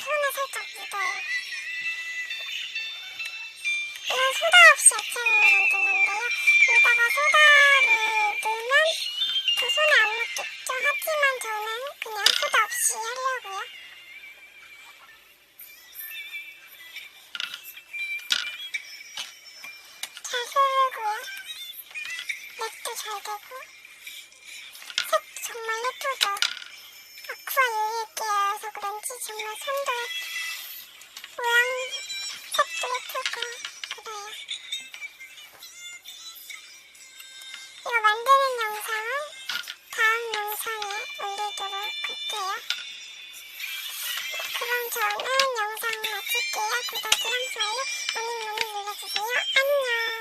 손에 살짝 묻어요. 이건 소다 없이 액체를 만든 건데요. 여기다가 소다를 넣으면 저 손에 안 묻겠죠? 하지만 저는 그냥 소다 없이 하려고요. 잘 흐르고요. 맥도 잘 되고 색 정말 예쁘죠? 아쿠아 유리깨여서 그런지 정말 손도 모양 색도 예쁘고 그래요. 이거 만드는 영상은 다음 영상에 올리도록 할게요. 그럼 저는 영상 마칠게요. 구독이랑 좋아요 많이 눌러주세요. 안녕.